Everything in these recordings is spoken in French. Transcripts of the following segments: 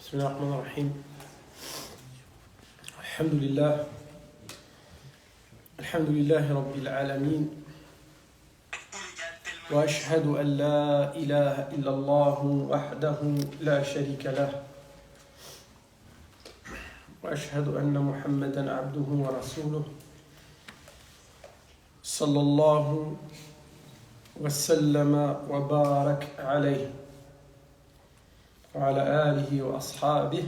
بسم الله الرحمن الرحيم. الحمد لله رب العالمين، وأشهد أن لا إله إلا الله وحده لا شريك له، وأشهد أن محمدا عبده ورسوله صلى الله وسلم وبارك عليه وعلى آله وأصحابه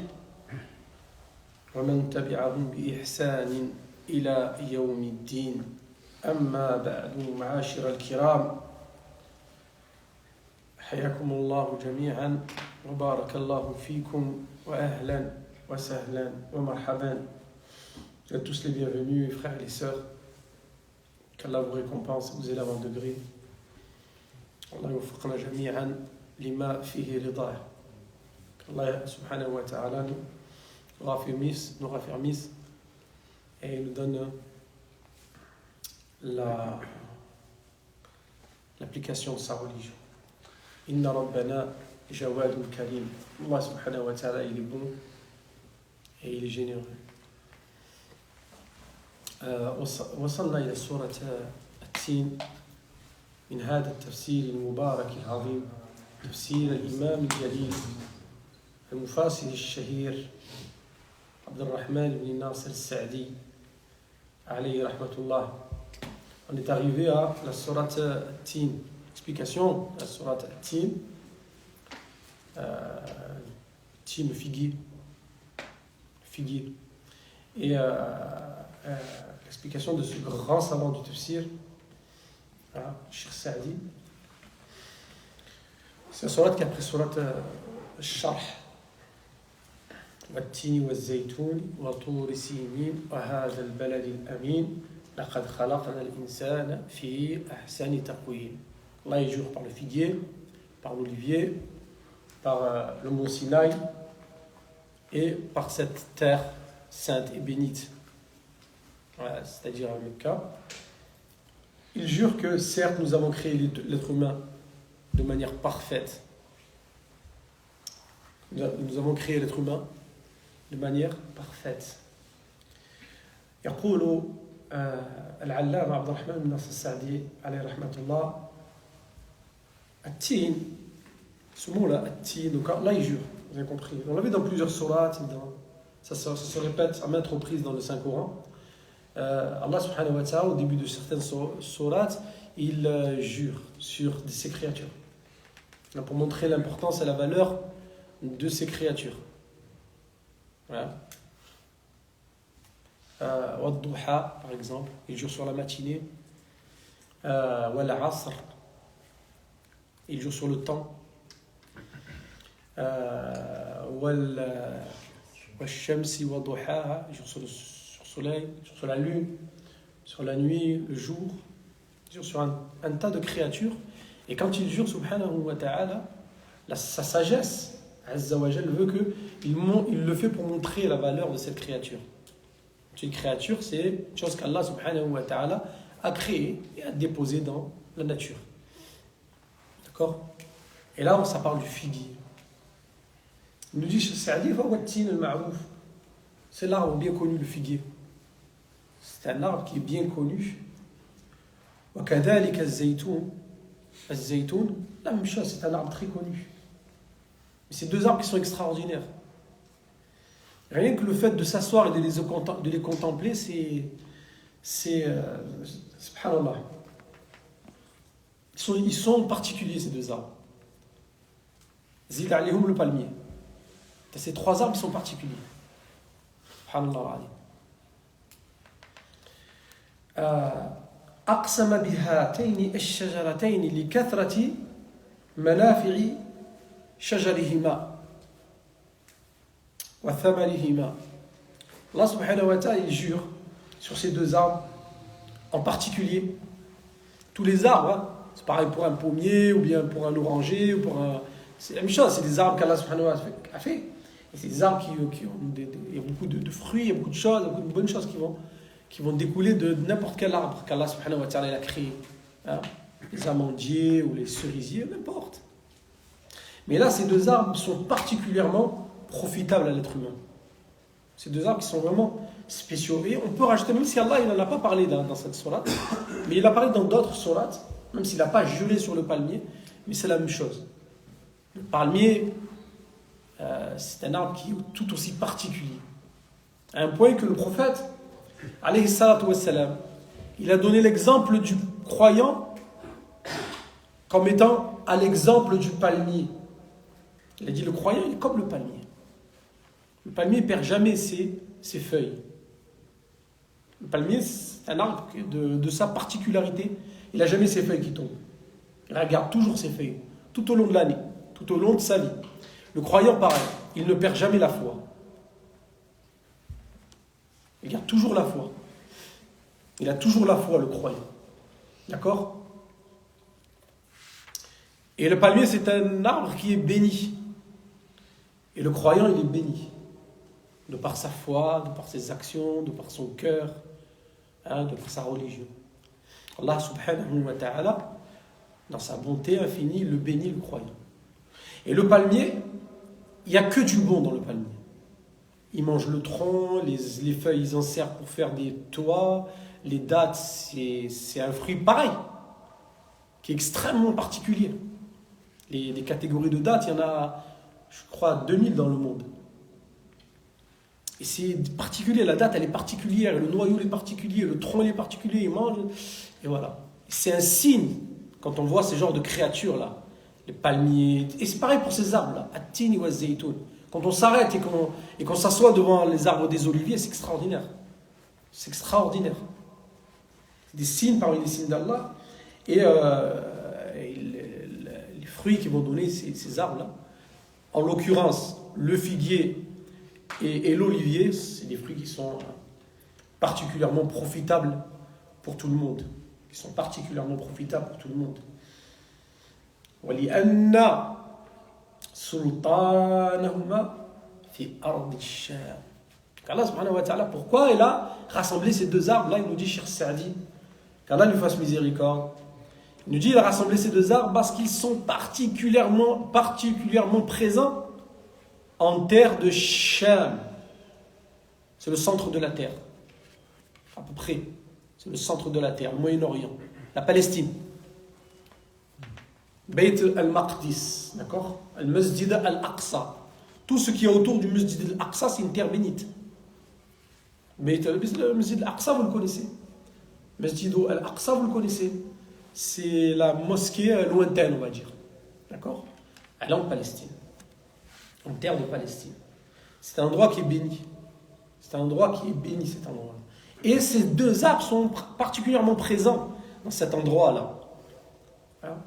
ومن تبعهم بإحسان إلى يوم الدين. أما بعد، معاشر الكرام، حياكم الله جميعا وبارك الله فيكم وأهلا وسهلا ومرحبا. Vous êtes tous les bienvenus, frères et les sœurs. qu'Allah vous récompense, vous élève en degré. Allah يوفقنا جميعا لما فيه رضاه. Allah subhanahu wa ta'ala nous raffermisse et nous donne l'application de sa religion. Inna rabbana jawadun karim. Allah subhanahu wa ta'ala, il est bon et il est généreux. وصلنا إلى سورة التين من هذا التفسير المبارك العظيم، تفسير الإمام الجليل المفسر الشهير عبد الرحمن بن ناصر السعدي عليه رحمة الله. On est arrivé à la sourate At-Tin, explication de la sourate At-Tin, Tin, le figuier, et l'explication de ce grand savant du tafsir, Cheikh Saadi. C'est la sourate qui a pris sourate Sharh. والتين والزيتون وطور سينين وهذا البلد الأمين لقد خلقنا الإنسان في أحسن تقويم. Allah il jure par le figuier, par l'olivier, par le mont Sinaï et par cette terre sainte et bénite, c'est-à-dire Mecca. Il jure que certes nous avons créé l'être humain de manière parfaite. Nous avons créé l'être humain de manière parfaite. يقول العلامة عبد الرحمن بن ناصر السعدي عليه رحمة الله التين، ce mot-là, التين, donc là il jure, vous avez compris. On l'a vu dans plusieurs sourates, ça se répète à maintes reprises dans le Saint-Coran. Allah subhanahu wa ta'ala, au début de certaines sourates, il jure sur ses créatures. Pour montrer l'importance et la valeur de ces créatures. Voilà. Wad-duha, par exemple, il jure sur la matinée. Wal-asr, il jure sur le temps. Wal-shamsi wa-duhaha, il jure sur le soleil, sur la lune, sur la nuit, le jour. Il jure sur un tas de créatures. Et quand il jure, subhanahu wa ta'ala, sa sagesse, Azza wa Jal, veut qu'il le fait pour montrer la valeur de cette créature. Une créature, c'est une chose qu'Allah subhanahu wa ta'ala a créée et a déposée dans la nature. D'accord? Et là, ça parle du figuier. Il nous dit, Saadi, c'est l'arbre bien connu, le figuier. C'est un arbre qui est bien connu. وكذلك الزيتون, la même chose, c'est un arbre très connu. Mais c'est deux arbres qui sont extraordinaires. Rien que le fait de s'asseoir et de les contempler, c'est subhanallah. Ils sont particuliers, ces deux arbres. Zid alayhum, le palmier. Ces trois arbres, ils sont particuliers. Subhanallah. أقسم بهاتين الشجرتين لكثرة منافع شجرهما وثمرهما. Allah subhanahu wa ta'ala, il jure sur ces deux arbres en particulier. Tous les arbres, c'est pareil pour un pommier ou bien pour un oranger ou c'est la même chose, c'est des arbres qu'Allah subhanahu wa ta'ala a fait. Et c'est des arbres qui ont il y a beaucoup de fruits, il y a beaucoup de choses, beaucoup de bonnes choses qui vont découler de n'importe quel arbre qu'Allah subhanahu wa ta'ala a créé. Les amandiers ou les cerisiers, n'importe. Mais là, ces deux arbres sont particulièrement profitables à l'être humain. Ces deux arbres qui sont vraiment spéciaux. Et on peut rajouter, même si Allah il n'en a pas parlé dans cette sourate, mais il a parlé dans d'autres sourates, même s'il n'a pas juré sur le palmier, mais c'est la même chose. Le palmier, c'est un arbre qui est tout aussi particulier. À un point que le prophète, alayhi salatu wassalam, il a donné l'exemple du croyant comme étant à l'exemple du palmier. Il a dit le croyant il est comme le palmier. Le palmier ne perd jamais ses feuilles. Le palmier, c'est un arbre de sa particularité. Il n'a jamais ses feuilles qui tombent. Il regarde toujours ses feuilles, tout au long de l'année, tout au long de sa vie. Le croyant, pareil, il ne perd jamais la foi. Il garde toujours la foi. Il a toujours la foi, le croyant. D'accord ? Et le palmier, c'est un arbre qui est béni. Et le croyant, il est béni. De par sa foi, de par ses actions, de par son cœur, de par sa religion. Allah subhanahu wa ta'ala, dans sa bonté infinie, le bénit, le croyant. Et le palmier, il n'y a que du bon dans le palmier. Il mange le tronc, les feuilles, ils en servent pour faire des toits. Les dattes, c'est un fruit pareil, qui est extrêmement particulier. Les catégories de dattes, il y en a, je crois, 2000 dans le monde. Et c'est particulier, la date, elle est particulière, le noyau est particulier, le tronc il est particulier, il mange, et voilà. C'est un signe, quand on voit ces genres de créatures-là, les palmiers, et c'est pareil pour ces arbres-là, at-tini wa zaytoun. Quand on s'arrête et qu'on s'assoit devant les arbres des oliviers, c'est extraordinaire. C'est extraordinaire. Des signes parmi les signes d'Allah, et les fruits qui vont donner ces arbres-là, en l'occurrence, le figuier et l'olivier, c'est des fruits qui sont particulièrement profitables pour tout le monde. Qui sont particulièrement profitables pour tout le monde. وَلِأَنَّ سُلْطَانَهُمَا فِي أَرْضِ الشَّامِ. Allah subhanahu wa ta'ala, pourquoi il a rassemblé ces deux arbres? Là, il nous dit, Cheikh Saadi, qu'Allah lui fasse miséricorde. Il nous dit, il a rassemblé ces deux arbres parce qu'ils sont particulièrement présents en terre de Sham. C'est le centre de la terre. À peu près. C'est le centre de la terre, le Moyen-Orient. La Palestine. Bayt al-Maqdis. D'accord? Al-Masjid al-Aqsa. Tout ce qui est autour du Masjid al-Aqsa, c'est une terre bénite. Bayt al-Masjid al-Aqsa, vous le connaissez. Masjid al-Aqsa, vous le connaissez. C'est la mosquée lointaine, on va dire. D'accord? Elle est en Palestine. En terre de Palestine. C'est un endroit qui est béni. C'est un endroit qui est béni, cet endroit-là. Et ces deux arbres sont particulièrement présents dans cet endroit-là. Hein?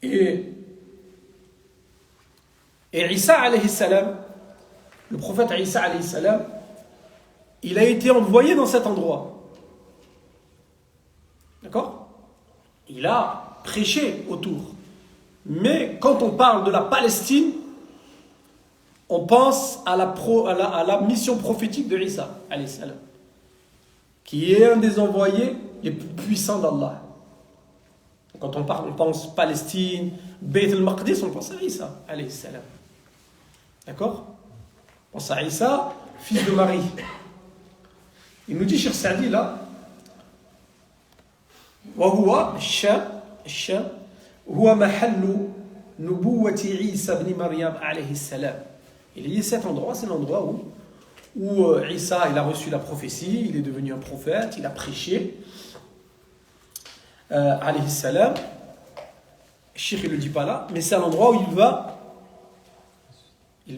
Et Isa alayhi salam, le prophète Isa alayhi salam, il a été envoyé dans cet endroit. D'accord? Il a prêché autour. Mais quand on parle de la Palestine, on pense à la mission prophétique de Isa, alayhi salam, qui est un des envoyés les plus puissants d'Allah. Quand on parle, on pense Palestine, Bayt al-Maqdis, on pense à Isa, alayhi salam. D'accord? On pense à Isa, fils de Marie. Il nous dit, Cheikh Saadi, là, وهو الشام هو محل نبوة عيسى بن مريم عليه السلام. Il dit cet endroit, c'est l'endroit où Isa il a reçu la prophétie, il est devenu un prophète, il a prêché. Alayhi salam. Cheikh il ne le dit pas là, mais c'est l'endroit où il va il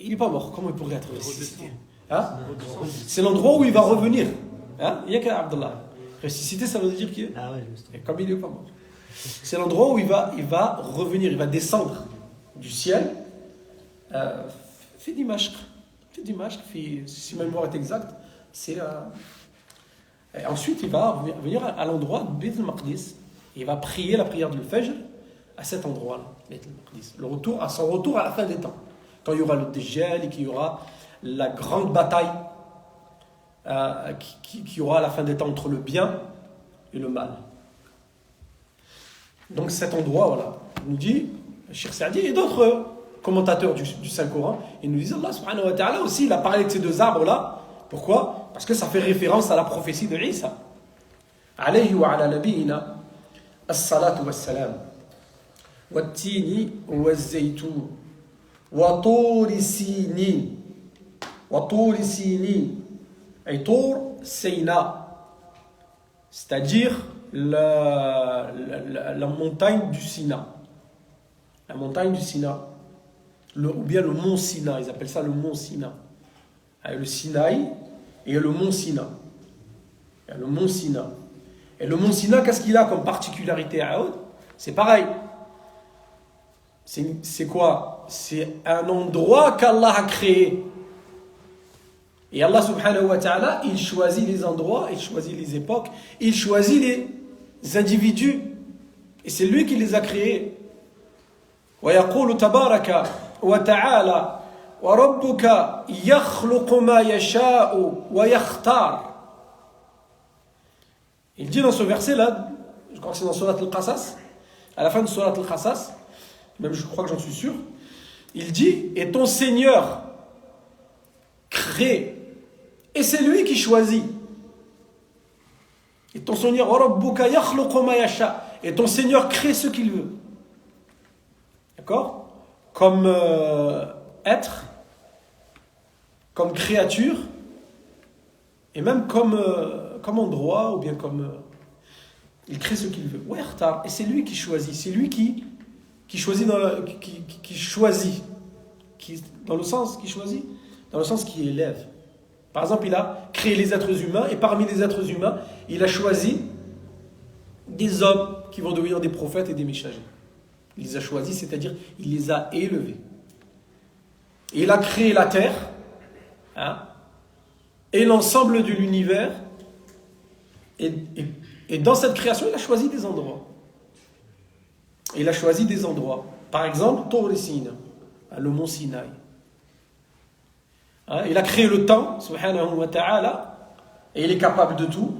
n'est pas mort, comment il pourrait être ressuscité? Hein? C'est l'endroit où il va revenir. Hein? Il y a qu'à Abdullah. Ressuscité, ça veut dire qu'il comme il n'est pas mort. C'est l'endroit où il va revenir, il va descendre du ciel. Fait Dimashq, si ma mémoire est exacte, c'est et ensuite il va venir à l'endroit de Bayt al-Maqdis. Il va prier la prière du Fajr à cet endroit-là, Bayt al-Maqdis. À son retour à la fin des temps, quand il y aura le Dajjal et qu'il y aura la grande bataille qui aura à la fin des temps entre le bien et le mal. Donc cet endroit, voilà, nous dit, Cheikh Saadi et d'autres commentateurs du Saint-Coran, ils nous disent Allah subhanahu wa ta'ala aussi, il a parlé de ces deux arbres-là. Pourquoi? Parce que ça fait référence à la prophétie de Isa. Alayhi wa ala nabiyina as-salatu was-salam. Wat-tini waz-zaytun. Wa turi sinin. Wa turi sinin. Et Tour, Sina. C'est-à-dire la montagne du Sina. La montagne du Sina. Ou bien le mont Sina. Ils appellent ça le mont Sina. Le Sinaï et le mont Sina. Il y a le mont Sina. Et le mont Sina, qu'est-ce qu'il a comme particularité à Aoud? C'est pareil. C'est quoi? C'est un endroit qu'Allah a créé. Et Allah subhanahu wa ta'ala, il choisit les endroits, il choisit les époques, il choisit les individus. Et c'est lui qui les a créés. وَيَقُولُ تَبَارَكَ وَتَعَالَى وَرَبُّكَ يَخْلُقُ مَا يَشَاءُ وَيَخْتَارُ. Il dit dans ce verset-là, je crois que c'est dans Surat Al-Qasas, à la fin de Surat Al-Qasas, même je crois que j'en suis sûr, il dit, et ton Seigneur crée, et c'est lui qui choisit. Et ton Seigneur, et ton Seigneur crée ce qu'il veut. D'accord? Comme être, comme créature, et même comme endroit, ou bien comme... il crée ce qu'il veut. Et c'est lui qui choisit. C'est lui qui choisit, qui choisit. Dans le sens qui choisit, dans le sens qui élève. Par exemple, il a créé les êtres humains, et parmi les êtres humains, il a choisi des hommes qui vont devenir des prophètes et des messagers. Il les a choisis, c'est-à-dire, il les a élevés. Et il a créé la terre, et l'ensemble de l'univers, et dans cette création, il a choisi des endroits. Il a choisi des endroits. Par exemple, Tour Sina, le mont Sinaï. Il a créé le temps, subhanahu wa ta'ala, et il est capable de tout.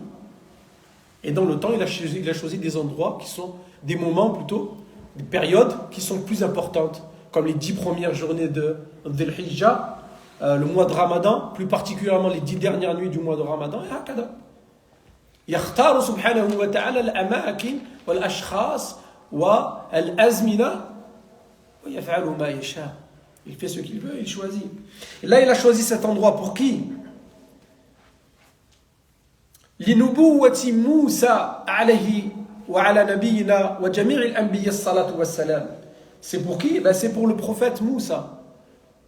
Et dans le temps, il a choisi des endroits qui sont, des moments plutôt, des périodes qui sont plus importantes, comme les 10 premières journées de Dhul Hijjah, le mois de Ramadan, plus particulièrement les 10 dernières nuits du mois de Ramadan, et hakada. يختار سبحانه وتعالى الأماكن والأشخاص والأزمنة ويفعل ما يشاء. Il fait ce qu'il veut, il choisit. Et là, il a choisi cet endroit pour qui? لنبوة موسى عليه وعلى نبينا وجميع الأنبياء الصلاة والسلام. C'est pour qui? C'est pour le prophète Moussa.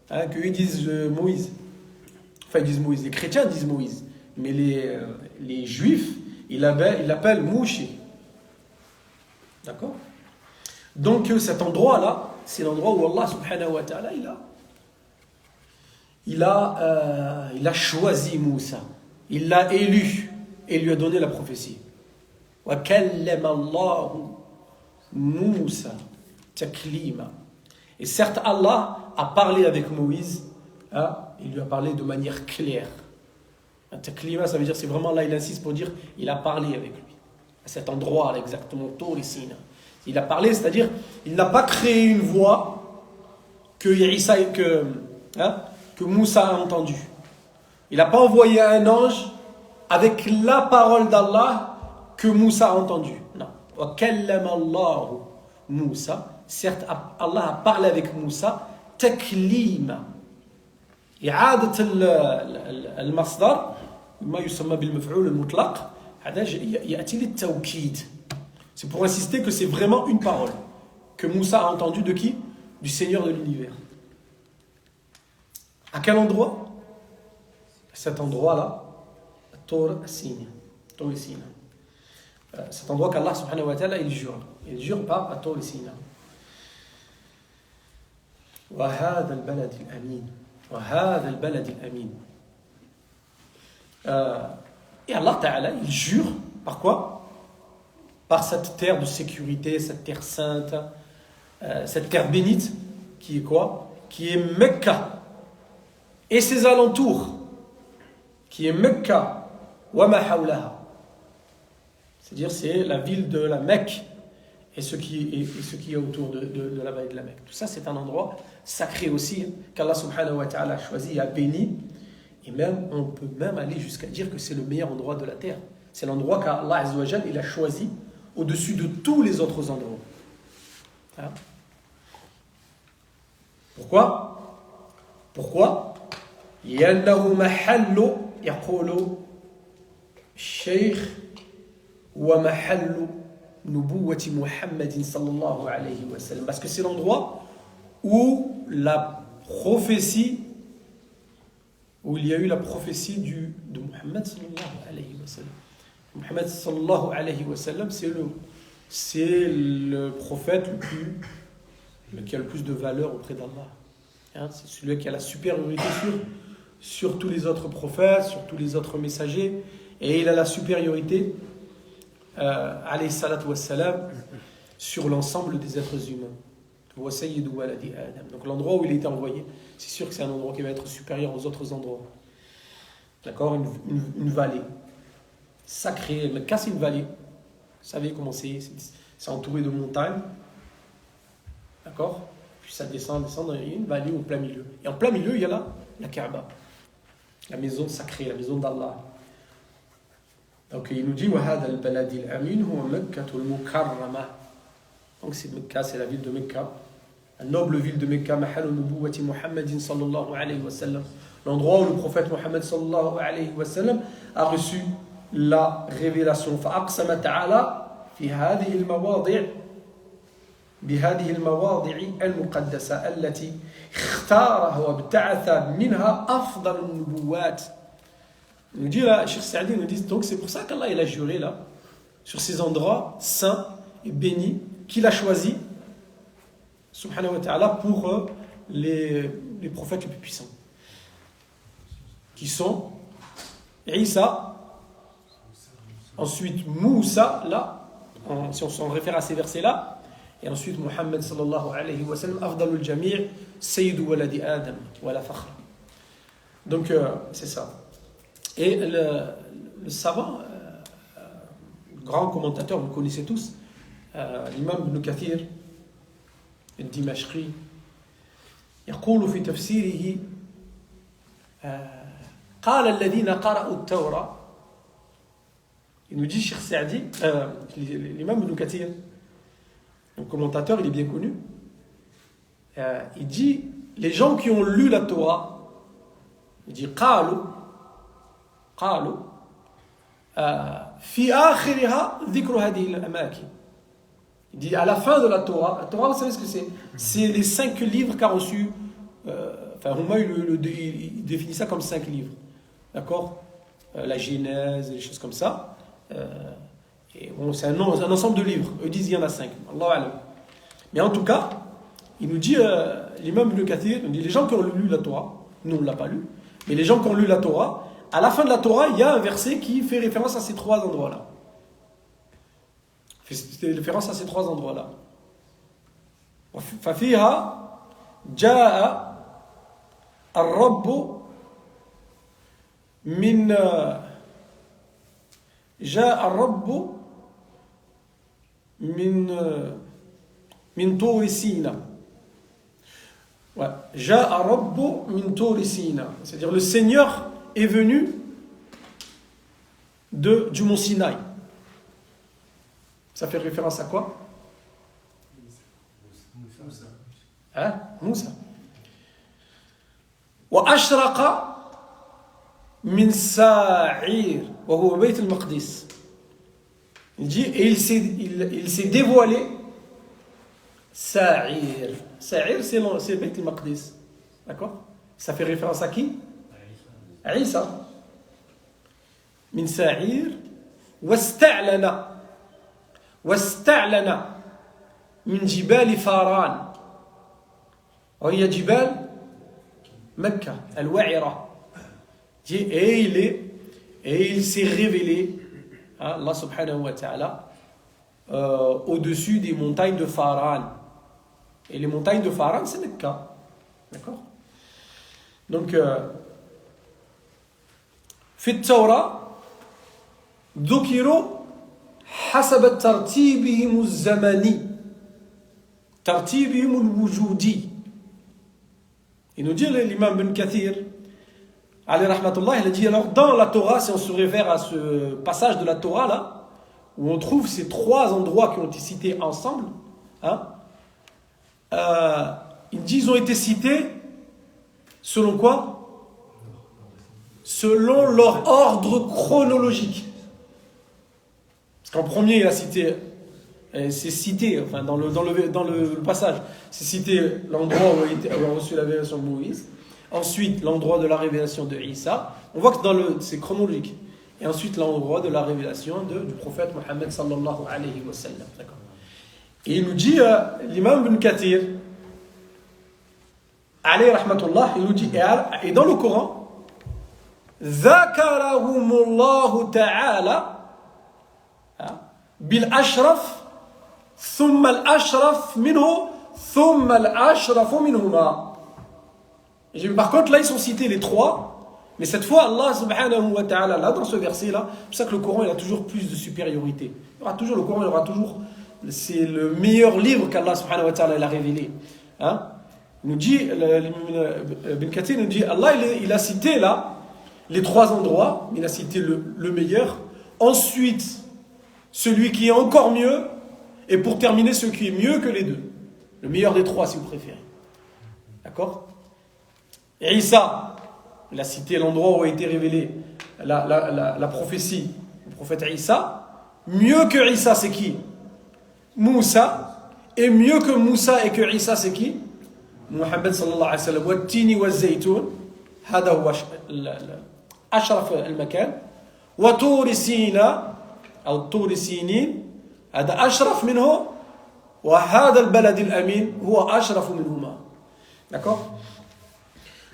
Qu'eux disent Moïse. Enfin, ils disent Moïse. Les chrétiens disent Moïse. Mais les juifs, ils l'appellent Mouchi. D'accord? Donc, cet endroit-là, c'est l'endroit où Allah subhanahu wa ta'ala, il a choisi Moussa. Il l'a élu et lui a donné la prophétie. Wa kallama Allahu Moussa taklima. Et certes, Allah a parlé avec Moïse, il lui a parlé de manière claire. Taklima, ça veut dire, c'est vraiment là, il insiste pour dire, il a parlé avec lui. À cet endroit-là, exactement, Tour et Sina. Il a parlé, c'est-à-dire, il n'a pas créé une voix que Moussa a entendue. Il n'a pas envoyé un ange avec la parole d'Allah que Moussa a entendue. Non. Wa kallama Allahu Moussa. Certes, Allah a parlé avec Moussa. Taklima. إعادة المصدر ما يسمى بالمفعول المطلق هذا يأتي للتوكيد. C'est pour insister que c'est vraiment une parole que Moussa a entendue de qui? Du Seigneur de l'univers. À quel endroit? Cet endroit-là, Tour Sina. Cet endroit qu'Allah subhanahu wa ta'ala il jure par Tour Sina. وهذا البلد الأمين وهذا البلد الأمين. Et Allah Ta'ala, il jure par quoi? Par cette terre de sécurité, cette terre sainte, cette terre bénite, qui est quoi? Qui est Mecca et ses alentours, qui est Mecca wa ma hawlaha. C'est-à-dire c'est la ville de la Mecque et ce qui est autour de là-bas et de la Mecque. Tout ça, c'est un endroit sacré aussi, qu'Allah subhanahu wa ta'ala a choisi et a béni. Et même, on peut même aller jusqu'à dire que c'est le meilleur endroit de la terre. C'est l'endroit qu'Allah azza wa jal, il a choisi au-dessus de tous les autres endroits. Hein? Pourquoi لأنه محل يقول الشيخ ومحل نبوة محمد صلى الله عليه وسلم. Parce que c'est l'endroit où la prophétie, où il y a eu la prophétie de Muhammad sallallahu alayhi wa sallam. Muhammad sallallahu alayhi wa sallam, c'est le prophète qui a le plus de valeur auprès d'Allah. Hein, c'est celui qui a la supériorité sur tous les autres prophètes, sur tous les autres messagers, et il a la supériorité, alayhi salatu wassalam, sur l'ensemble des êtres humains. Wa sayyidu waladi Adam. Donc l'endroit où il a été envoyé, c'est sûr que c'est un endroit qui va être supérieur aux autres endroits. D'accord, une vallée sacrée. Mecca, c'est une vallée. Vous savez comment c'est entouré de montagnes. D'accord? Puis ça descend, il y a une vallée au plein milieu. Et en plein milieu, il y a la Kaaba, la maison sacrée, la maison d'Allah. Donc il nous dit وَهَذَا الْبَلَدِ الْأَمِينُ هُوَ مَكَّةُ الْمُكَرَّمَةِ. Donc c'est Mecca, c'est la ville de Mecca, la noble ville de Mecca, محل نبوة محمد صلى الله عليه وسلم, l'endroit où le prophète Mohammed صلى الله عليه وسلم a reçu la révélation. فأقسم تعالى في هذه المواضع بهذه المواضع المقدسة التي اختارها وابتعث منها أفضل النبوات. Il nous dit là, Cheikh Saadi nous dit, donc c'est pour ça qu'Allah il a juré là, sur ces endroits saints et bénis qu'il a choisi, subhanahu wa ta'ala, pour les prophètes les plus puissants, qui sont Isa, ensuite Moussa, là, si on s'en réfère à ces versets-là, et ensuite Muhammad sallallahu alayhi wa sallam, afdalul jami' sayyidu waladi Adam, wala fakhr. Donc, c'est ça. Et le savant, le grand commentateur, vous le connaissez tous, l'imam Ibn Kathir, الدمشقي, يقول في تفسيره قال الذين قرأوا التوراة. Il nous dit, Cheikh Saadi, l'imam Ibn Kathir, le commentateur, il est bien connu, il dit, les gens qui ont lu la Torah, il dit, قالوا في آخرها ذكر هذه الأماكن. Il dit à la fin de la Torah, vous savez ce que c'est? C'est les 5 livres qu'a reçu, Houma il définit ça comme 5 livres. D'accord? La Genèse, des choses comme ça. Et bon, c'est un ensemble de livres. Eux disent qu'il y en a 5. Allahu a'lam. Mais en tout cas, il nous dit, l'imam Ibn Kathir, il nous dit, les gens qui ont lu la Torah, nous on ne l'a pas lu, mais les gens qui ont lu la Torah, à la fin de la Torah, il y a un verset qui fait référence à ces 3 endroits-là. Fait référence à ces 3 endroits-là. ففيها جاء الرب من طور سيناء. جاء الرب من طور سيناء. C'est-à-dire le Seigneur est venu du mont Sinaï. Ça fait référence à quoi? Hein? Moussa. وأشرق من ساعير وهو بيت المقدس. Il dit, et il s'est dévoilé Sa'ir. Sa'ir, c'est Beit al-Maqdis. D'accord? Ça fait référence à qui? À Isa. Min Sa'ir. واستعلن من جبال فاران وهي جبال مكة الوعرة. Et il s'est révélé, Allah subhanahu wa ta'ala, au-dessus des montagnes de Faran. Et les montagnes de Faran, c'est Mecca. D'accord? Donc, في التوراة ذكروا حسب ترتيبهم الزمني. tartibihim al-wujudi. Il nous dit l'imam Ibn Kathir, alayhi rahmatullah, il a dit alors dans la Torah, si on se réfère à ce passage de la Torah là, où on trouve ces trois endroits qui ont été cités ensemble, hein, il dit ils ont été cités selon quoi? Selon leur ordre chronologique. Parce qu'en premier, il a cité, c'est cité, enfin dans le passage, c'est cité l'endroit où a reçu la révélation de Moïse. Ensuite, l'endroit de la révélation de Isa. On voit que c'est chronologique. Et ensuite, l'endroit de la révélation du prophète Mohammed sallallahu alayhi wa sallam. D'accord. Et il nous dit, l'imam Ibn Kathir, alayhi rahmatullah, il nous dit, et dans le Coran, ذكرهم الله تعالى بالأشرف ثم الأشرف منه ثم الأشرف منهما. Par contre, là, ils sont cités les trois, mais cette fois, Allah subhanahu wa ta'ala, là, dans ce verset-là, c'est pour ça que le Coran, il a toujours plus de supériorité. Le Coran, il aura toujours, c'est le meilleur livre qu'Allah subhanahu wa ta'ala il a révélé. Hein? Il nous dit, Ibn Kathir nous dit, Allah, il a cité là, les trois endroits, il a cité le meilleur. Ensuite, celui qui est encore mieux. Et pour terminer, ce qui est mieux que les deux. Le meilleur des trois, si vous préférez. D'accord? Et Isa, il a cité l'endroit où a été révélée la prophétie du prophète Isa. Mieux que Isa, c'est qui? Moussa. Et mieux que Moussa et que Isa, c'est qui? Muhammad sallallahu alayhi wa sallam. Wa tini wa zaytoun. هذا هو أشرف المكان وطور سيناء أو طور سينين هذا أشرف منه وهذا البلد الأمين هو أشرف منهما. D'accord?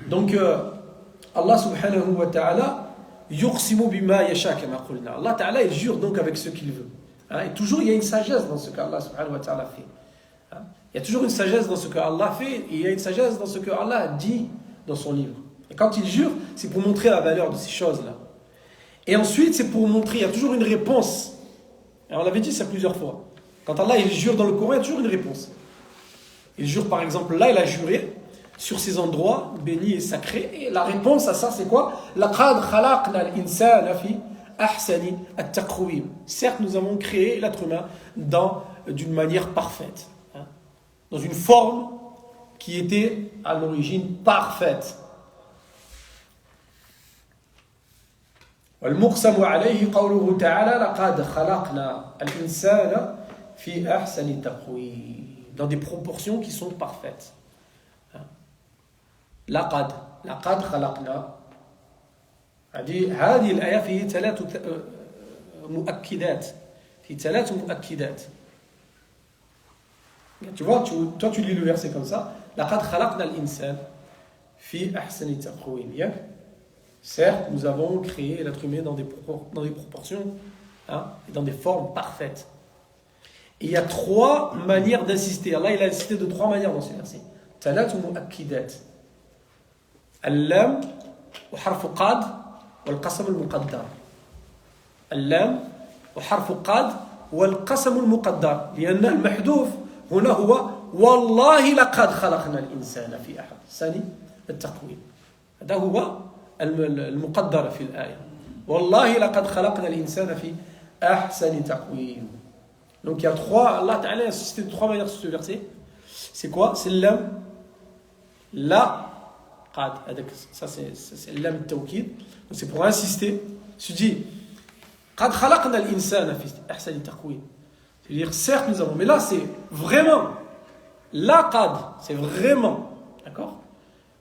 Donc Allah subhanahu wa ta'ala يقسم بما يشاء كما قلنا. Allah ta'ala il jure donc avec ce qu'il veut. Hein? Et toujours il y a une sagesse dans ce qu'Allah subhanahu wa ta'ala fait. Hein? Il y a toujours une sagesse dans ce qu'Allah fait et il y a une sagesse dans ce qu'Allah dit dans son livre. Et quand il jure, c'est pour montrer la valeur de ces choses-là. Et ensuite, c'est pour montrer, il y a toujours une réponse. Et on l'avait dit ça plusieurs fois. Quand Allah il jure dans le Coran, il y a toujours une réponse. Il jure par exemple, là il a juré sur ces endroits bénis et sacrés. Et la réponse à ça, c'est quoi? لَقَدْ خَلَقْنَا الْإِنسَانَ فِي أَحْسَنِ التَّقْوِيمِ. Certes, nous avons créé l'être humain d'une manière parfaite. Hein? Dans une forme qui était à l'origine parfaite. والمقسم عليه قوله تعالى لقد خلقنا الإنسان في أحسن تقويم dans des proportions qui sont parfaites. لقد خلقنا هذه الآية فيه ثلاث مؤكدات Tu vois, toi tu lis le verset comme ça لقد خلقنا الإنسان في أحسن تقويم. Certes, nous avons créé l'être humain dans des proportions hein, et dans des formes parfaites. Et il y a trois manières d'insister. Allah il a insisté de trois manières dans ce verset. ثلاث مؤكدات. اللام وحرف قاد والقسم المقدر. اللام وحرف قاد والقسم المقدر. لأن المحذوف هنا هو والله لقد خلقنا الإنسان في أحسن التقويم. هذا هو المقدر في الآية. والله لقد خلقنا الإنسان في أحسن تقويم. Donc il y a trois, Allah Ta'ala a insisté de trois manières sur ce verset. C'est quoi? C'est l'lam, la, qad. Ça c'est l'lam tawkid. Donc c'est pour insister. Je dis, قد خلقنا الإنسان في أحسن تقويم. C'est-à-dire, certes nous avons, mais là c'est vraiment, la qad, c'est vraiment, d'accord?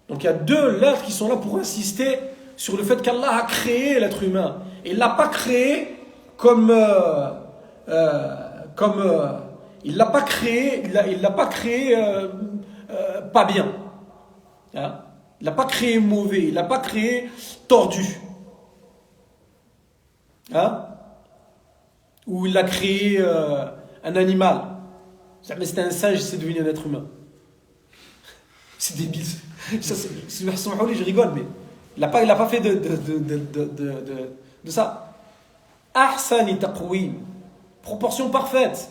Donc il y a deux lettres qui sont là pour insister sur le fait qu'Allah a créé l'être humain. Et il ne l'a pas créé il l'a pas créé pas bien. Hein? Il l'a pas créé mauvais, il l'a pas créé tordu. Hein? Ou il a créé un animal. Mais c'était un singe, c'est devenu un être humain. C'est débile. Je rigole, mais il n'a pas fait de ça. Ahsani taqwim. Proportion parfaite.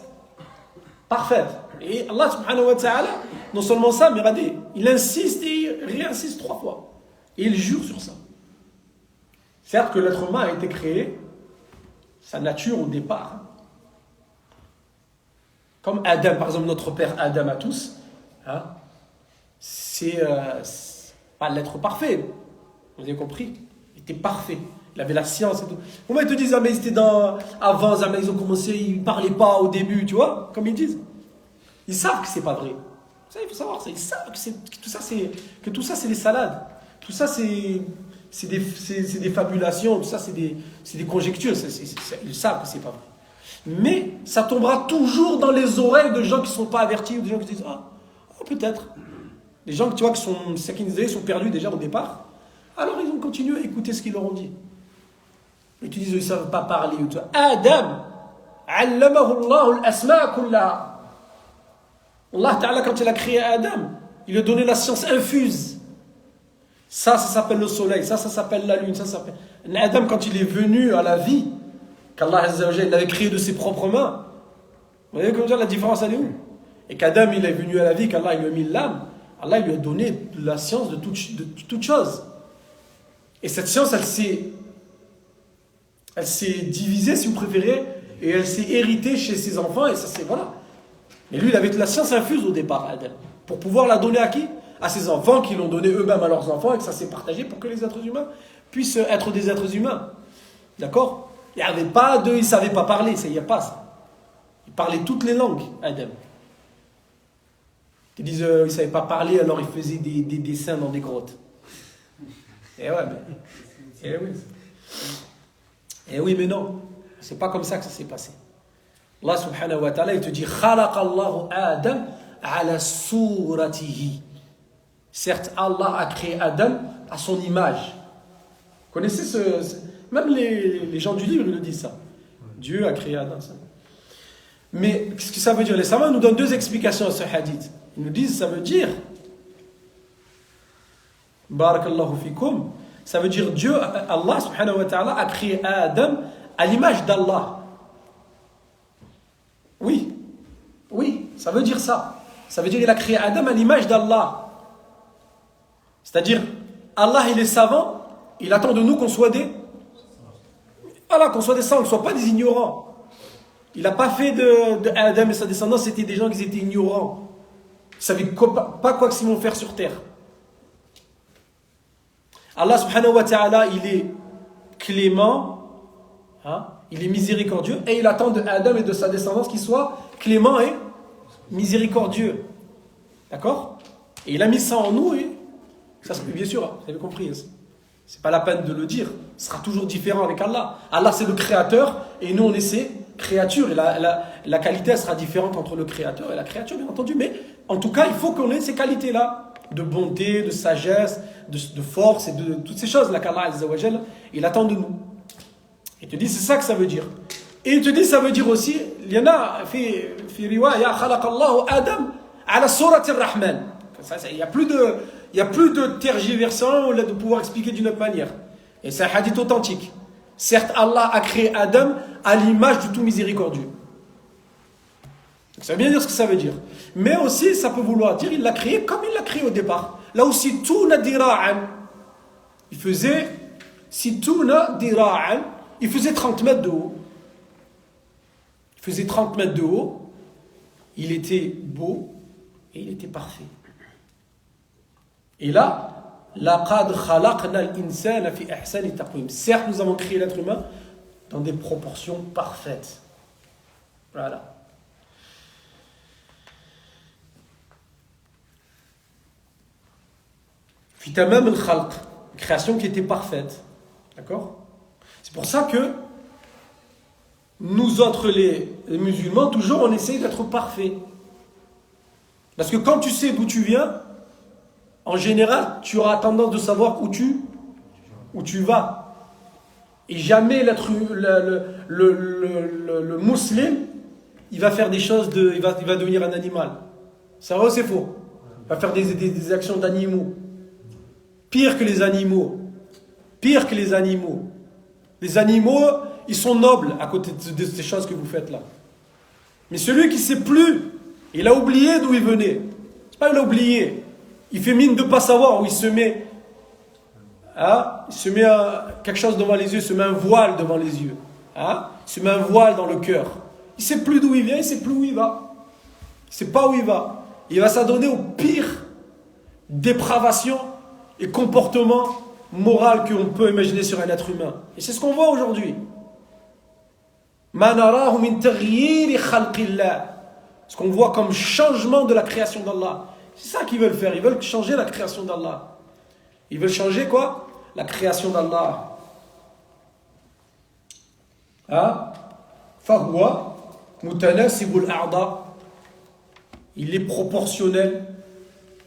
Parfaite. Et Allah subhanahu wa ta'ala, non seulement ça, mais regardez, il insiste et il réinsiste 3 fois. Et il jure sur ça. Certes que l'être humain a été créé, sa nature au départ. Comme Adam, par exemple, notre père Adam à tous, hein, c'est pas l'être parfait. Vous avez compris? Il était parfait. Il avait la science et tout. Comment ils te disent, ah, mais c'était avant, ah, mais ils ont commencé, ils ne parlaient pas au début, tu vois, comme ils disent. Ils savent que c'est pas vrai. Ça, il faut savoir ça. Ils savent que tout ça, c'est des salades. Tout ça, c'est des fabulations. Tout ça, c'est des conjectures. Ils savent que c'est pas vrai. Mais ça tombera toujours dans les oreilles de gens qui ne sont pas avertis ou de gens qui disent, ah, peut-être. Les gens, tu vois, qui sont perdus déjà au départ. Alors, ils ont continué à écouter ce qu'ils leur ont dit. Et tu dis, ils ne savent pas parler. Adam, allamahu Allah al-asma' kullaha. Allah Ta'ala, quand il a créé Adam, il lui a donné la science infuse. Ça s'appelle le soleil. Ça s'appelle la lune. Ça s'appelle... Adam, quand il est venu à la vie, qu'Allah Azza wa Jalla l'avait créé de ses propres mains. Vous voyez comment dire la différence, elle est où? Et qu'Adam, il est venu à la vie, qu'Allah, il lui a mis l'âme. Allah, il lui a donné la science de toute chose. Et cette science, elle s'est divisée, si vous préférez, et elle s'est héritée chez ses enfants, et ça, c'est voilà. Mais lui, il avait de la science infuse au départ, Adam. Pour pouvoir la donner à qui? À ses enfants, qui l'ont donné eux-mêmes à leurs enfants, et que ça s'est partagé pour que les êtres humains puissent être des êtres humains. D'accord? Il ne savait pas parler, il n'y a pas ça. Il parlait toutes les langues, Adam. Ils disent il ne savait pas parler, alors il faisait des dessins dans des grottes. Eh ouais, mais... Eh oui, mais non. C'est pas comme ça que ça s'est passé. Allah subhanahu wa ta'ala, il te dit Khalaqallahu Adam ala suratihi. Certes, Allah a créé Adam à son image. Vous connaissez même les gens du livre, ils le disent ça. Dieu a créé Adam. Ça. Mais qu'est-ce que ça veut dire? Les savants nous donnent 2 explications à ce hadith. Ils nous disent, ça veut dire Barakallahu fikum. Ça veut dire Dieu, Allah subhanahu wa ta'ala a créé Adam à l'image d'Allah. Oui, ça veut dire ça. Ça veut dire qu'il a créé Adam à l'image d'Allah. C'est-à-dire, Allah, il est savant, il attend de nous qu'on soit des... Voilà, qu'on soit des savants, qu'on ne soit pas des ignorants. Il n'a pas fait de Adam et sa descendance, c'était des gens qui étaient ignorants. Ils ne savaient pas quoi qu'ils vont faire sur terre. Allah subhanahu wa ta'ala, il est clément, hein, il est miséricordieux, et il attend de Adam et de sa descendance qu'il soit clément et miséricordieux. D'accord? Et il a mis ça en nous, et ça, bien sûr, vous avez compris. C'est pas la peine de le dire. Ce sera toujours différent avec Allah. Allah, c'est le créateur, et nous, on est ses créatures. Et la qualité, elle sera différente entre le créateur et la créature, bien entendu. Mais en tout cas, il faut qu'on ait ces qualités-là, de bonté, de sagesse, de force, et de toutes ces choses-là qu'Allah Azza wa Jalla, il attend de nous. Il te dit, c'est ça que ça veut dire. Et il te dit, ça veut dire aussi, il y en a, fi riwaya, khalaqallahu Adam ala surati ar-Rahman. Il n'y a plus de tergiversation ou de pouvoir expliquer d'une autre manière. Et c'est un hadith authentique. Certes, Allah a créé Adam à l'image du tout miséricordieux. Ça veut bien dire ce que ça veut dire. Mais aussi, ça peut vouloir dire il l'a créé comme il l'a créé au départ. Là aussi, tout n'a dira'an. Il faisait 30 mètres de haut. Il faisait 30 mètres de haut. Il était beau et il était parfait. Et là, laqad khalaqna al-insana fi ahsani taqwim. Certes, nous avons créé l'être humain dans des proportions parfaites. Voilà. Fitamam al-khalq, création qui était parfaite. D'accord? C'est pour ça que nous autres, les musulmans, toujours on essaye d'être parfaits. Parce que quand tu sais d'où tu viens, en général, tu auras tendance de savoir où tu vas. Et jamais le musulman, il va faire des choses, il va devenir un animal. C'est vrai ou c'est faux? Il va faire des actions d'animaux. Pire que les animaux. Les animaux, ils sont nobles à côté de ces choses que vous faites là. Mais celui qui ne sait plus, Il a oublié d'où il venait. C'est pas il a oublié. Il fait mine de ne pas savoir où il se met. Hein? Il se met quelque chose devant les yeux, il se met un voile devant les yeux. Hein? Il se met un voile dans le cœur. Il ne sait plus d'où il vient, il ne sait plus où il va. Il ne sait pas où il va. Il va s'adonner aux pires dépravations et comportements moraux qu'on peut imaginer sur un être humain. Et c'est ce qu'on voit aujourd'hui. Ce qu'on voit comme changement de la création d'Allah. C'est ça qu'ils veulent faire. Ils veulent changer la création d'Allah. Ils veulent changer quoi? La création d'Allah. Hein? Fahuwa mutanasibul a'da. Il est proportionnel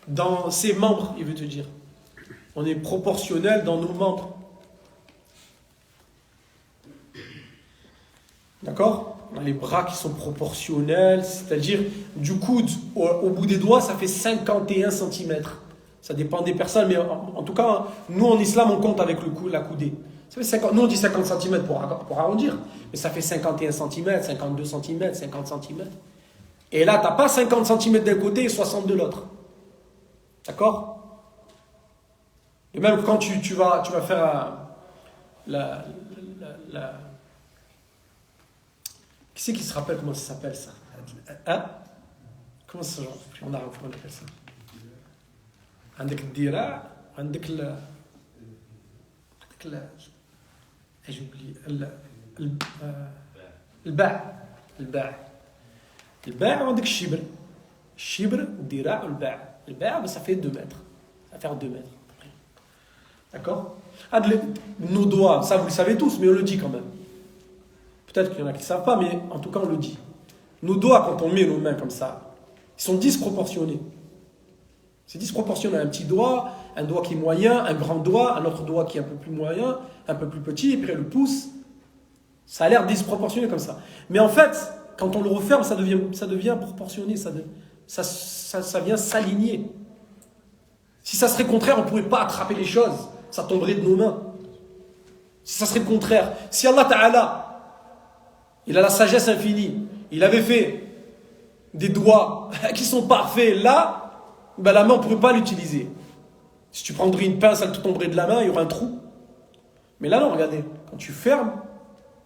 dans ses membres, il veut te dire. On est proportionnel dans nos membres. D'accord? On a les bras qui sont proportionnels, c'est-à-dire du coude au bout des doigts, ça fait 51 cm. Ça dépend des personnes, mais en tout cas, nous en islam, on compte avec la coudée. Ça fait 50, nous on dit 50 cm pour arrondir, mais ça fait 51 cm, 52 cm, 50 cm. Et là, tu n'as pas 50 cm d'un côté et 60 de l'autre. D'accord? Et même quand tu vas faire qui c'est qui se rappelle comment ça s'appelle ça? Hein? Comment ça s'appelle? On appelle ça? عندك الدراع عندك j'ai oublié الباع وعندك الشبر الدراع والباع ça fait 2 mètres. Ça va faire 2 mètres. D'accord? Nos doigts, ça vous le savez tous, mais on le dit quand même. Peut-être qu'il y en a qui ne savent pas, mais en tout cas on le dit. Nos doigts, quand on met nos mains comme ça, ils sont disproportionnés. C'est disproportionné. Un petit doigt, un doigt qui est moyen, un grand doigt, un autre doigt qui est un peu plus moyen, un peu plus petit, et puis le pouce. Ça a l'air disproportionné comme ça. Mais en fait, quand on le referme, ça devient proportionné, ça vient s'aligner. Si ça serait contraire, on ne pourrait pas attraper les choses. Ça tomberait de nos mains. Si ça serait le contraire. Si Allah Ta'ala, il a la sagesse infinie, il avait fait des doigts qui sont parfaits là, ben la main, on ne pourrait pas l'utiliser. Si tu prendrais une pince, elle te tomberait de la main, il y aurait un trou. Mais là, non, regardez, quand tu fermes,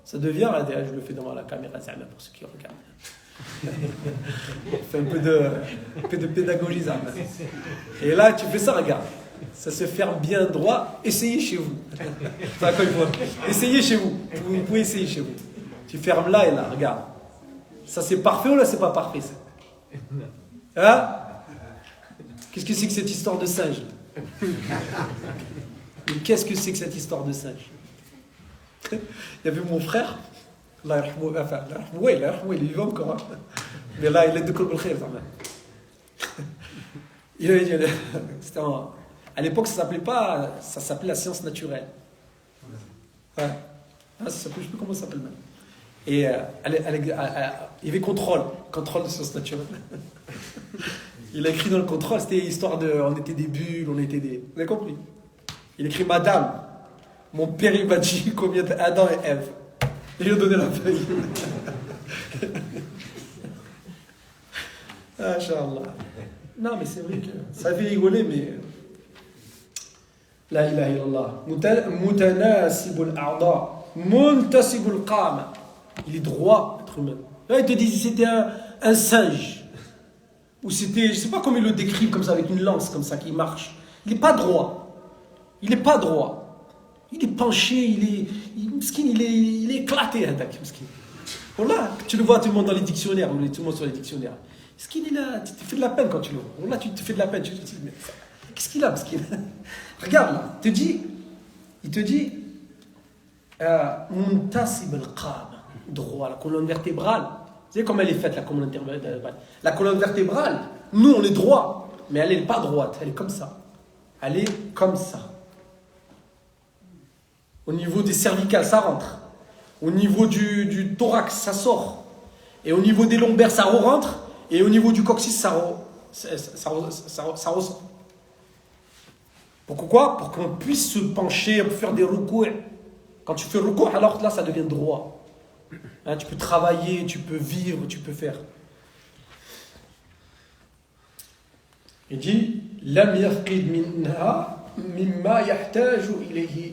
ça devient, regardez, je le fais devant la caméra, c'est pour ceux qui regardent. Fais un peu de pédagogie, ça. Et là, tu fais ça, regarde. Ça se ferme bien droit. Essayez chez vous. Essayez chez vous. Vous pouvez essayer chez vous. Tu fermes là et là, regarde. Ça, c'est parfait ou là, c'est pas parfait, ça? Hein? Qu'est-ce que c'est que cette histoire de singe? Mais qu'est-ce que c'est que cette histoire de singe? Il y avait mon frère. Allah yarhamou, enfin, il est vivant encore. Hein. Mais là, il est de Kolbel Khair, quand même. À l'époque, ça s'appelait la science naturelle. Ouais. Ah, ça s'appelait, je ne sais plus comment ça s'appelle même. Et il y avait contrôle de science naturelle. Il a écrit dans le contrôle, c'était histoire de. On était des bulles, on était des. Vous avez compris? Il écrit Madame, mon père il m'a dit combien d'Adam et Ève. Et il lui a donné la feuille. Ah, Inch'Allah. Non, mais c'est vrai que ça fait rigoler, mais. La ilaha illallah. Mutanasibul a'da. Muntasibul qama. Il est droit, l'être humain. Là, il te dit si c'était un singe. Ou c'était, je ne sais pas comment il le décrit, comme ça, avec une lance, comme ça, qui marche. Il n'est pas droit. Il n'est pas droit. Il est penché, il est éclaté, hein, Voilà, tu le vois tout le monde dans les dictionnaires, tout le monde sur les dictionnaires. Skin, il a, tu te fais de la peine quand tu le vois. Là, tu te fais de la peine. Tu te dis, mais qu'est-ce qu'il a, Skin? Regarde là, il te dit, muntasib al-qam, droit, la colonne vertébrale. Vous savez comment elle est faite, la colonne vertébrale? La colonne vertébrale, nous, on est droit, mais elle n'est pas droite, elle est comme ça. Elle est comme ça. Au niveau des cervicales, ça rentre. Au niveau du thorax, ça sort. Et au niveau des lombaires, ça rentre. Et au niveau du coccyx, ça ressort. Pourquoi? Pour qu'on puisse se pencher, faire des recours. Quand tu fais recours, alors là, ça devient droit. Hein, tu peux travailler, tu peux vivre, tu peux faire. Il dit لم يفقد منها مما يحتاج إليه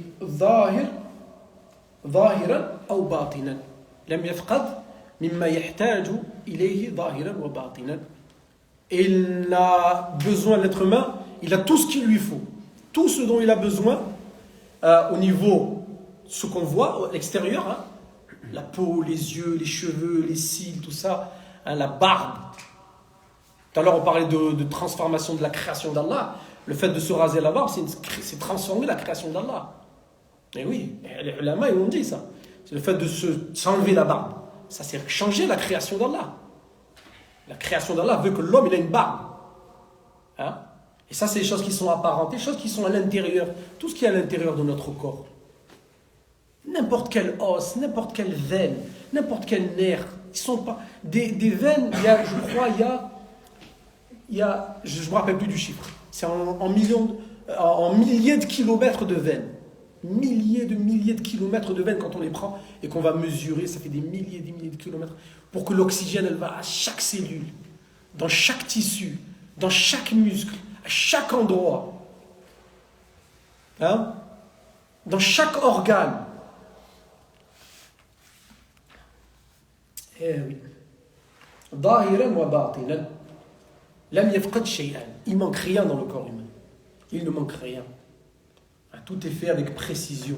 ظاهرا أو باطنا لم يفقد مما يحتاج إليه ظاهرا وباطنا. Et il a besoin, l'être humain, il a tout ce qu'il lui faut, tout ce dont il a besoin au niveau, ce qu'on voit à l'extérieur, hein, la peau, les yeux, les cheveux, les cils, tout ça, hein, la barbe. Tout à l'heure, on parlait de transformation de la création d'Allah. Le fait de se raser la barbe, c'est transformer la création d'Allah. Et oui, les ulama, ils ont dit ça. C'est le fait de s'enlever la barbe. Ça, c'est changer la création d'Allah. La création d'Allah veut que l'homme, il a une barbe. Hein? Et ça, c'est des choses qui sont apparentes, des choses qui sont à l'intérieur. Tout ce qui est à l'intérieur de notre corps. N'importe quel os, n'importe quelle veine, n'importe quel nerf. Ils sont pas... Des veines, il y a, je crois, je ne me rappelle plus du chiffre. C'est en milliers de kilomètres de veines. Milliers de kilomètres de veines quand on les prend et qu'on va mesurer, ça fait des milliers de kilomètres pour que l'oxygène, elle va à chaque cellule, dans chaque tissu, dans chaque muscle, à chaque endroit, hein? Dans chaque organe. Eh oui. ظاهراً وباطناً لم يفقد شيئاً. Il manque rien dans le corps humain. Il ne manque rien. Tout est fait avec précision.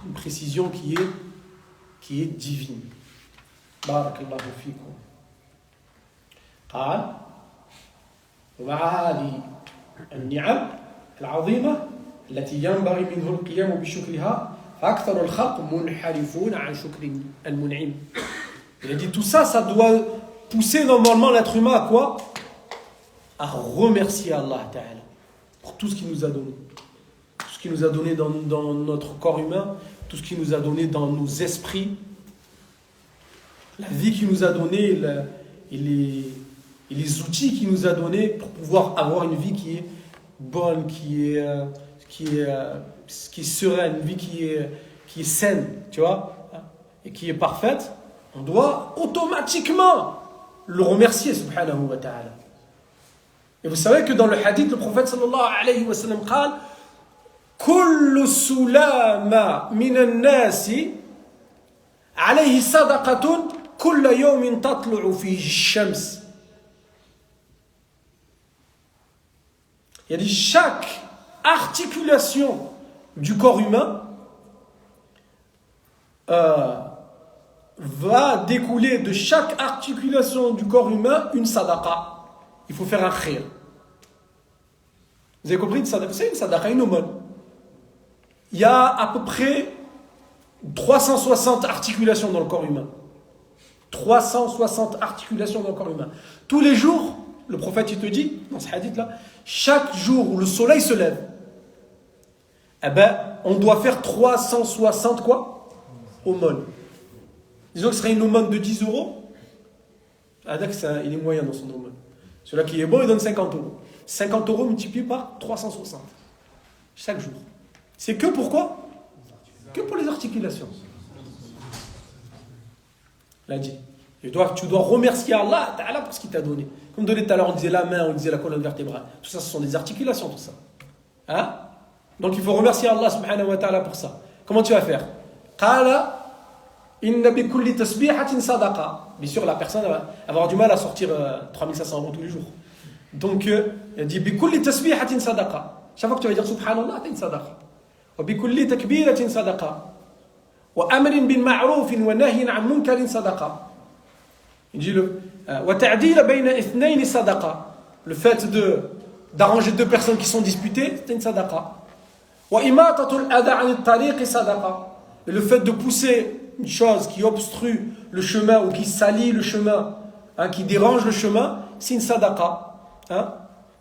Une précision qui est divine. Barakallahu fikum. قال ومع هذه النعم العظيمة التي ينبغي منه القيام بشكرها فأكثر الخلق منحرفون عن شكر المنعم. Il a dit tout ça, ça doit pousser normalement l'être humain à quoi? À remercier Allah Ta'ala pour tout ce qu'il nous a donné. Tout ce qu'il nous a donné dans notre corps humain, tout ce qu'il nous a donné dans nos esprits, la vie qu'il nous a donnée et les outils qu'il nous a donnés pour pouvoir avoir une vie qui est bonne, qui est sereine, une vie qui est saine, tu vois, et qui est parfaite. On doit automatiquement le remercier, subhanahu wa ta'ala. Et vous savez que dans le hadith, le prophète sallallahu alayhi wa sallam قال كل سلامة من الناس عليه صدقة كل يوم تطلع فيه الشمس. Il a dit chaque articulation du corps humain va découler de chaque articulation du corps humain une sadaqa. Il faut faire un khir. Vous avez compris? Une sadaqa, c'est une sadaqa, une aumône. Il y a à peu près 360 articulations dans le corps humain. 360 articulations dans le corps humain. Tous les jours, le prophète il te dit, dans ce hadith-là, chaque jour où le soleil se lève, eh ben, on doit faire 360 quoi? Aumônes. Disons que ce serait une aumône de 10 euros. Il est moyen dans son aumône. Celui-là qui est bon, il donne 50 euros. 50 euros multiplié par 360. Chaque jour. C'est que pour quoi? Que pour les articulations. Il a dit. Tu dois remercier Allah Ta'ala pour ce qu'il t'a donné. Comme donné tout à l'heure, on disait la main, on disait la colonne vertébrale. Tout ça, ce sont des articulations, tout ça. Hein? Donc il faut remercier Allah subhanahu wa ta'ala pour ça. Comment tu vas faire? Qala inna bi kulli tasbihatin sadaqa. Bien sûr, la personne va avoir du mal à sortir 3500 euros tous les jours. Donc, il dit bi kulli tasbihatin sadaqa. Chaque fois que tu vas dire subhanallah, t'as une sadaqa. Wa bi kulli takbiratin sadaqa. Wa amrin bil ma'ruf wa nahyin 'an munkarin sadaqa. Il dit wa ta'dil bayna ithnayn sadaqa. Le fait d'arranger deux personnes qui sont disputées, c'est une sadaqa. Wa imatatul adha 'an at-tariq sadaqa. Et le fait de pousser une chose qui obstrue le chemin ou qui salit le chemin, hein, qui dérange le chemin, c'est une sadaqa.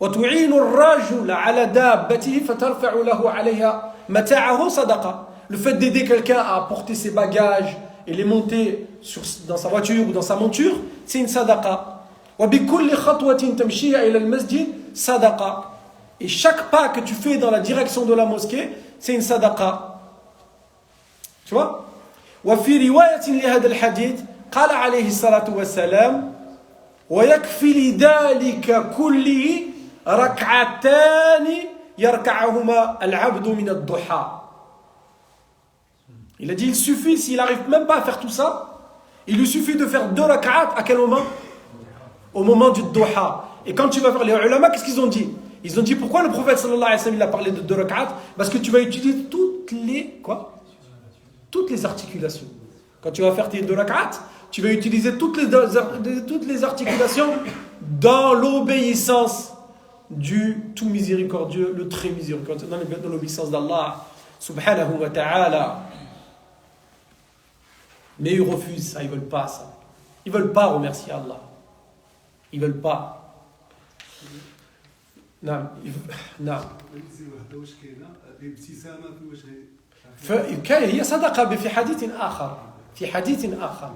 وَتُعِينُ الرَّجُلَ عَلَى دَابَّتِهِ فَتَرْفَعُ لَهُ عَلَيْهَا مَتَاعَهُ صَدَقَةً. Le fait d'aider quelqu'un à porter ses bagages et les monter dans sa voiture ou dans sa monture, c'est une sadaqa. وَبِكُلِّ خَطْوَةٍ تَمْشِيهَا إِلَى الْمَسْجِدِ صَدَقَةً. Et chaque pas que tu fais dans la direction de la mosquée, c'est une sadaqa. Tu vois? وفي رواية لهذا الحديث قال عليه الصلاة والسلام ويكفي لذلك كله ركعتان يركعهما العبد من الضحى. Il a dit, il suffit, s'il n'arrive même pas à faire tout ça, il lui suffit de faire 2 rak'at à quel moment? Au moment du duha. Et quand tu vas faire les ulama, qu'est-ce qu'ils ont dit? Ils ont dit, pourquoi le prophète sallallahu alayhi wa sallam il a parlé de 2 rak'at? Parce que tu vas utiliser toutes les articulations. Quand tu vas faire tes 2 rak'at, tu vas utiliser toutes les articulations dans l'obéissance du tout miséricordieux, le très miséricordieux, dans l'obéissance d'Allah subhanahu wa ta'ala. Mais ils refusent ça, ils ne veulent pas ça. Ils ne veulent pas remercier Allah. Ils ne veulent pas. نعم نعم. هي صدقة في حديث آخر. في حديث آخر.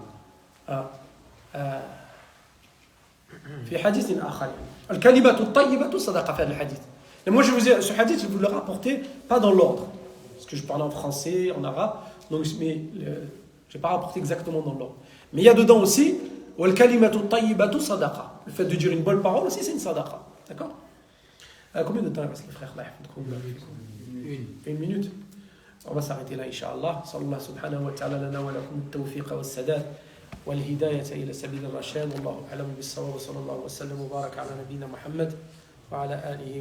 في حديث آخر. الكلمة الطيبة صدقة في هذا الحديث. Et moi, ce hadith, je vous le rapporter pas dans l'ordre. Parce que je parle en français, en arabe. Donc, mais je n'ai pas rapporté exactement dans l'ordre. Mais il y a dedans aussi, le fait de dire une bonne parole aussi, c'est une sadaqa. D'accord? Combien de temps reste les frères? Une minute. On va s'arrêter là, Inch'Allah. Sallallahu subhanahu wa ta'ala lana wa lakum at-tawfiq wa as-sadad wa al-hidayata ila sabil al-rashad. Wallahu a'lam bis-sawab. Sallallahu wa sallam wa baraka ala nabiyyina Muhammad wa ala alihi wa